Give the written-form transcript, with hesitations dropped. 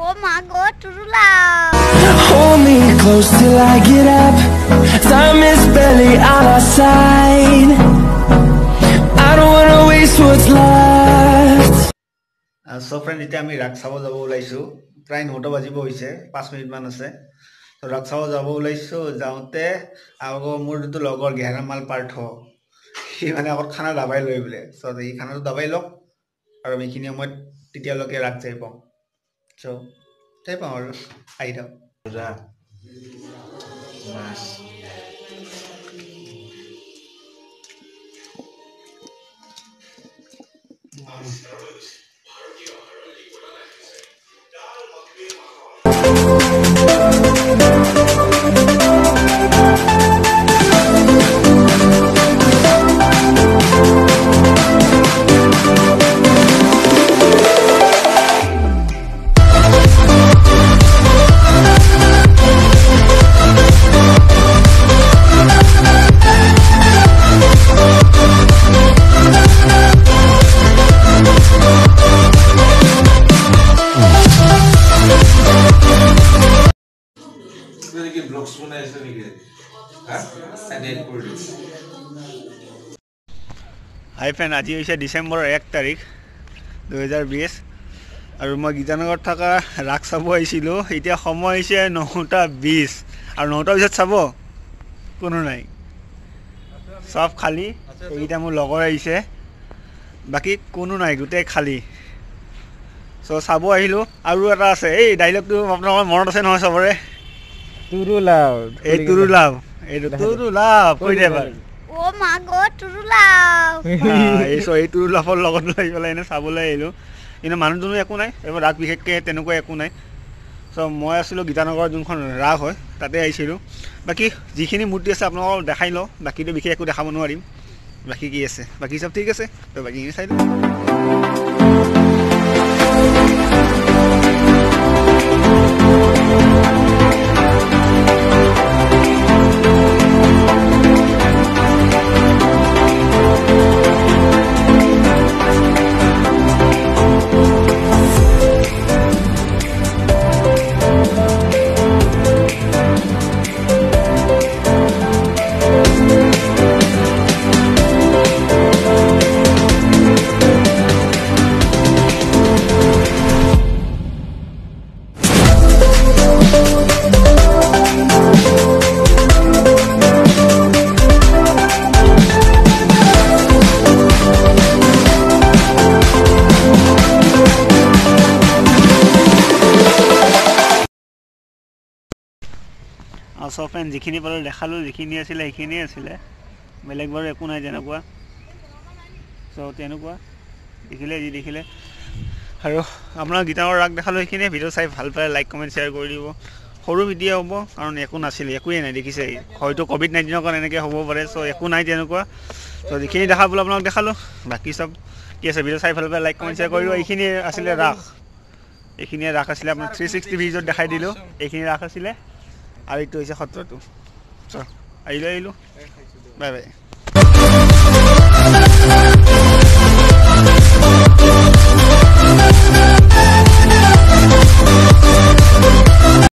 Oh my God, Turula. Hold me close till I get up. Time is barely on our side. I don't wanna waste what's left. So friend, এতিয়া আমি ৰাক্সাব যাব ওলাইছো প্ৰায় 9টা বাজিব হৈছে 5 minute মান আছে তো ৰাক্সাব যাব ওলাইছো যাওঁতে আগো মোৰ দুটো লগৰ গেহৰামাল পাৰ্থ সি মানে আগত খানা দাবাই লৈ বলে সো এই খানাটো দাবাই লক আৰু মেখিনি মই তেতিয়ালৈকে ৰাখ যাই পাওঁ সো যাই পাওঁ আৰু আই দাও যা মাছ Hi friend, আজি হৈছে ডিসেম্বৰৰ 1 তাৰিখ 2020 আৰু মই গীতানগৰত থকা ৰাখ চাব আহিছিলো এতিয়া সময় হৈছে 9:20 আৰু 9:20 চাব কোনো নাই সব খালি এইটা মোৰ লগৰ আহিছে বাকি কোনো নাই গুটে খালি সো চাব আহিলো আৰু এটা আছে এই ডায়লগটো আপোনালোকৰ মনত আছে নহয় সবৰে তুৰুলাও এই তুৰুলাও কৈ দে এবাৰ Oh my God, Turula. এই সো এই তুৰুলাফৰ লগত লৈ পেলাই এনে চাবলৈ আহিলো কিন্তু মানুহজনো একো নাই এবাৰ ৰাত বিশেষকৈ তেনেকুৱা একো নাই সো মই আছিলোঁ গীতানগৰৰ যোনখন ৰাস হয় তাতে আহিছিলোঁ বাকি যিখিনি মূৰ্তি আছে আপোনালোকক দেখাই লওঁ বাকীটো বিশেষ একো দেখাব নোৱাৰিম বাকি কি আছে বাকি সব ঠিক আছে তো বাকিখিনি চাই লওঁ সব ফ্ৰেণ্ড যিখিনি বাৰু দেখালোঁ যিখিনি আছিলে সেইখিনি আছিলে বেলেগ বাৰু একো নাই তেনেকুৱা সো তেনেকুৱা দেখিলে যি দেখিলে আৰু আপোনাৰ গীতানৰ ৰাগ দেখালোঁ সেইখিনি ভিডিঅ' চাই ভাল পালে লাইক কমেণ্ট শ্বেয়াৰ কৰি দিব সৰু ভিডিঅ' হ'ব কাৰণ একো নাছিলে একোৱেই নাই দেখিছে হয়তো COVID-19ৰ কাৰণে এনেকৈ হ'ব পাৰে সো একো নাই তেনেকুৱা তো যিখিনি দেখাবলৈ আপোনাক দেখালোঁ বাকী সব কি আছে ভিডিঅ' চাই ভাল পালে লাইক কমেণ্ট শ্বেয়াৰ কৰি দিব এইখিনি আছিলে ৰাস এইখিনিয়ে ৰাস আছিলে আপোনাক 360 ভিডিঅ'ত দেখাই দিলোঁ এইখিনি ৰাস আছিলে আৰু এইটো হৈছে সত্ৰটো আহিলোঁ বাই বাই